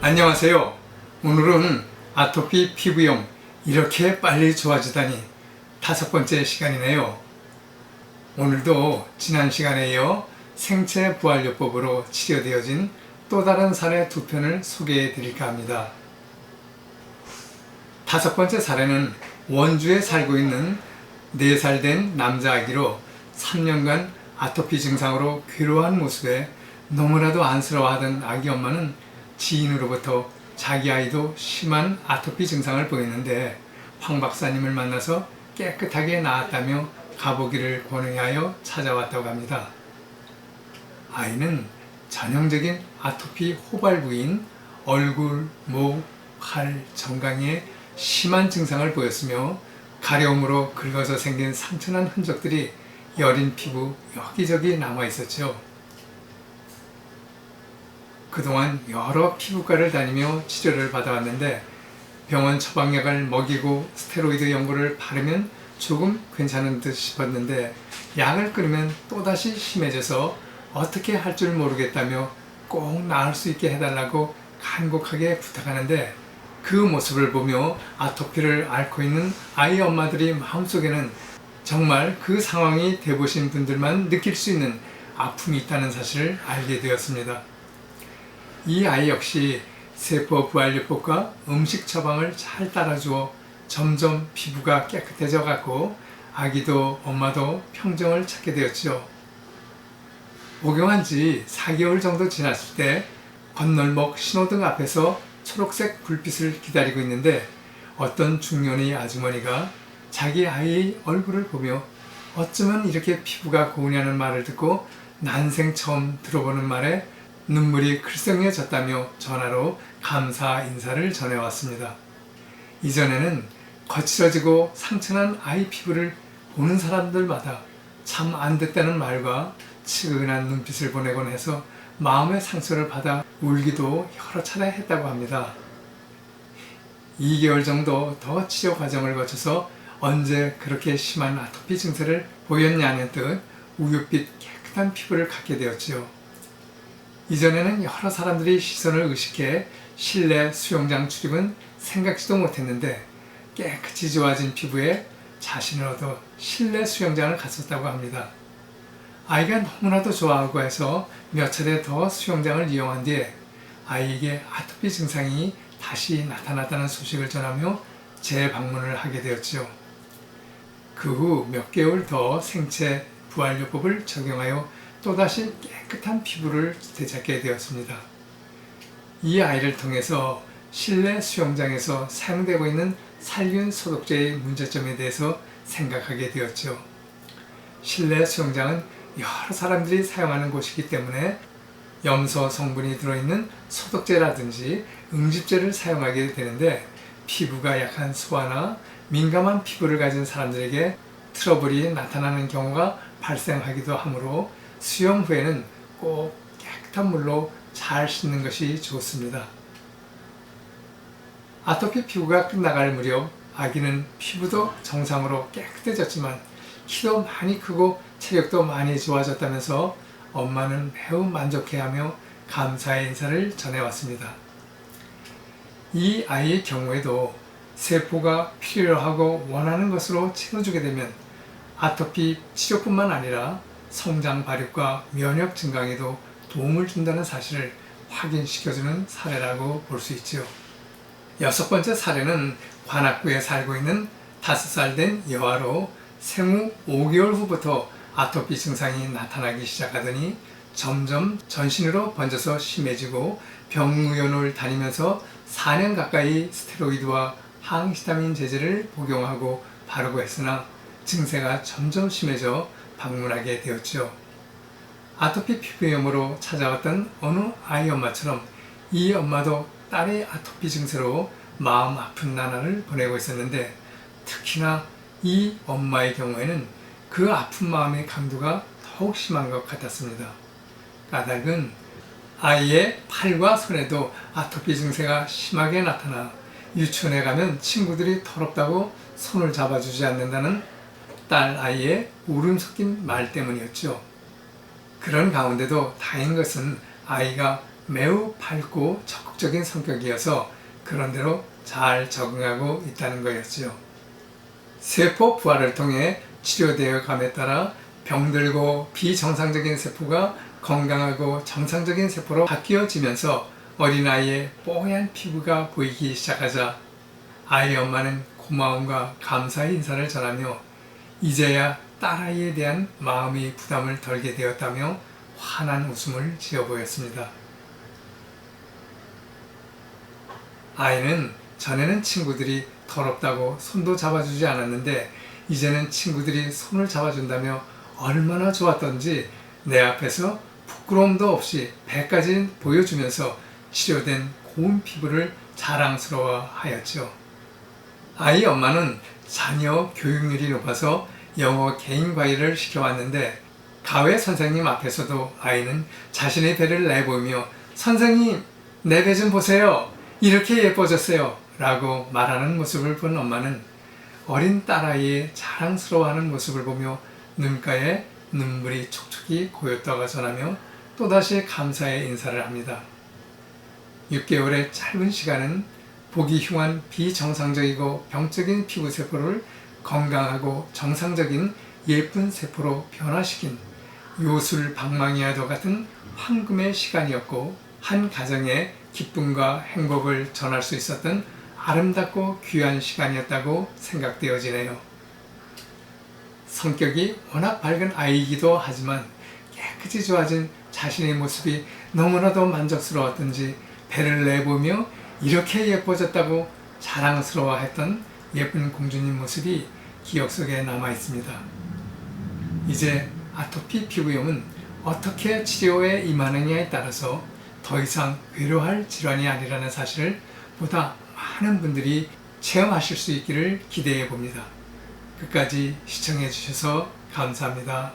안녕하세요. 오늘은 아토피 피부염 이렇게 빨리 좋아지다니 5번째 시간이네요. 오늘도 지난 시간에 이어 생체 부활요법으로 치료되어진 또 다른 사례 2편을 소개해 드릴까 합니다. 5번째 사례는 원주에 살고 있는 4살 된 남자 아기로 3년간 아토피 증상으로 괴로워한 모습에 너무나도 안쓰러워하던 아기 엄마는 지인으로부터 자기 아이도 심한 아토피 증상을 보이는데 황 박사님을 만나서 깨끗하게 나았다며 가보기를 권유하여 찾아왔다고 합니다. 아이는 전형적인 아토피 호발 부위인 얼굴, 목, 팔, 정강이에 심한 증상을 보였으며 가려움으로 긁어서 생긴 상처난 흔적들이 여린 피부 여기저기 남아 있었죠. 그동안 여러 피부과를 다니며 치료를 받아왔는데 병원 처방약을 먹이고 스테로이드 연고를 바르면 조금 괜찮은 듯 싶었는데 약을 끊으면 또다시 심해져서 어떻게 할 줄 모르겠다며 꼭 나을 수 있게 해달라고 간곡하게 부탁하는데 그 모습을 보며 아토피를 앓고 있는 아이 엄마들이 마음속에는 정말 그 상황이 돼보신 분들만 느낄 수 있는 아픔이 있다는 사실을 알게 되었습니다. 이 아이 역시 세포 부활요법과 음식 처방을 잘 따라주어 점점 피부가 깨끗해져 갔고 아기도 엄마도 평정을 찾게 되었죠. 목욕한 지 4개월 정도 지났을 때 건널목 신호등 앞에서 초록색 불빛을 기다리고 있는데 어떤 중년의 아주머니가 자기 아이의 얼굴을 보며 어쩌면 이렇게 피부가 고우냐는 말을 듣고 난생 처음 들어보는 말에 눈물이 글썽여졌다며 전화로 감사 인사를 전해왔습니다. 이전에는 거칠어지고 상처난 아이 피부를 보는 사람들마다 참 안 됐다는 말과 측은한 눈빛을 보내곤 해서 마음의 상처를 받아 울기도 여러 차례 했다고 합니다. 2개월 정도 더 치료 과정을 거쳐서 언제 그렇게 심한 아토피 증세를 보였냐는 듯 우윳빛 깨끗한 피부를 갖게 되었지요. 이전에는 여러 사람들이 시선을 의식해 실내 수영장 출입은 생각지도 못했는데 깨끗이 좋아진 피부에 자신을 얻어 실내 수영장을 갔었다고 합니다. 아이가 너무나도 좋아하고 해서 몇 차례 더 수영장을 이용한 뒤에 아이에게 아토피 증상이 다시 나타났다는 소식을 전하며 재방문을 하게 되었지요. 그 후 몇 개월 더 생체 부활요법을 적용하여 또다시 깨끗한 피부를 되찾게 되었습니다. 이 아이를 통해서 실내 수영장에서 사용되고 있는 살균 소독제의 문제점에 대해서 생각하게 되었죠. 실내 수영장은 여러 사람들이 사용하는 곳이기 때문에 염소 성분이 들어있는 소독제라든지 응집제를 사용하게 되는데 피부가 약한 소아나 민감한 피부를 가진 사람들에게 트러블이 나타나는 경우가 발생하기도 하므로 수영 후에는 꼭 깨끗한 물로 잘 씻는 것이 좋습니다. 아토피 피부가 끝나갈 무렵 아기는 피부도 정상으로 깨끗해졌지만 키도 많이 크고 체력도 많이 좋아졌다면서 엄마는 매우 만족해하며 감사의 인사를 전해왔습니다. 이 아이의 경우에도 세포가 필요로 하고 원하는 것으로 채워주게 되면 아토피 치료뿐만 아니라 성장 발육과 면역 증강에도 도움을 준다는 사실을 확인시켜주는 사례라고 볼 수 있지요. 6번째 사례는 관악구에 살고 있는 5살 된 여아로 생후 5개월 후부터 아토피 증상이 나타나기 시작하더니 점점 전신으로 번져서 심해지고 병의원을 다니면서 4년 가까이 스테로이드와 항히스타민 제제를 복용하고 바르고 했으나 증세가 점점 심해져 방문하게 되었죠. 아토피 피부염으로 찾아왔던 어느 아이 엄마처럼 이 엄마도 딸의 아토피 증세로 마음 아픈 나날을 보내고 있었는데 특히나 이 엄마의 경우에는 그 아픈 마음의 강도가 더욱 심한 것 같았습니다. 까닭은 아이의 팔과 손에도 아토피 증세가 심하게 나타나 유치원에 가면 친구들이 더럽다고 손을 잡아주지 않는다는 딸 아이의 울음 섞인 말 때문이었죠. 그런 가운데도 다행인 것은 아이가 매우 밝고 적극적인 성격이어서 그런대로 잘 적응하고 있다는 거였죠. 세포 부활을 통해 치료되어 감에 따라 병들고 비정상적인 세포가 건강하고 정상적인 세포로 바뀌어지면서 어린아이의 뽀얀 피부가 보이기 시작하자 아이 엄마는 고마움과 감사의 인사를 전하며 이제야 딸아이에 대한 마음의 부담을 덜게 되었다며 환한 웃음을 지어 보였습니다. 아이는 전에는 친구들이 더럽다고 손도 잡아주지 않았는데 이제는 친구들이 손을 잡아준다며 얼마나 좋았던지 내 앞에서 부끄러움도 없이 배까지 보여주면서 치료된 고운 피부를 자랑스러워하였죠. 아이 엄마는 자녀 교육률이 높아서 영어 개인 과외를 시켜왔는데 가외 선생님 앞에서도 아이는 자신의 배를 내보이며 선생님 내 배 좀 보세요. 이렇게 예뻐졌어요. 라고 말하는 모습을 본 엄마는 어린 딸아이의 자랑스러워하는 모습을 보며 눈가에 눈물이 촉촉이 고였다고 전하며 또다시 감사의 인사를 합니다. 6개월의 짧은 시간은 보기 흉한 비정상적이고 병적인 피부세포를 건강하고 정상적인 예쁜 세포로 변화시킨 요술방망이와도 같은 황금의 시간이었고 한 가정에 기쁨과 행복을 전할 수 있었던 아름답고 귀한 시간이었다고 생각되어지네요. 성격이 워낙 밝은 아이이기도 하지만 깨끗이 좋아진 자신의 모습이 너무나도 만족스러웠던지 배를 내보며 이렇게 예뻐졌다고 자랑스러워했던 예쁜 공주님 모습이 기억 속에 남아 있습니다. 이제 아토피 피부염은 어떻게 치료에 임하느냐에 따라서 더 이상 외로워할 질환이 아니라는 사실을 보다 많은 분들이 체험하실 수 있기를 기대해 봅니다. 끝까지 시청해 주셔서 감사합니다.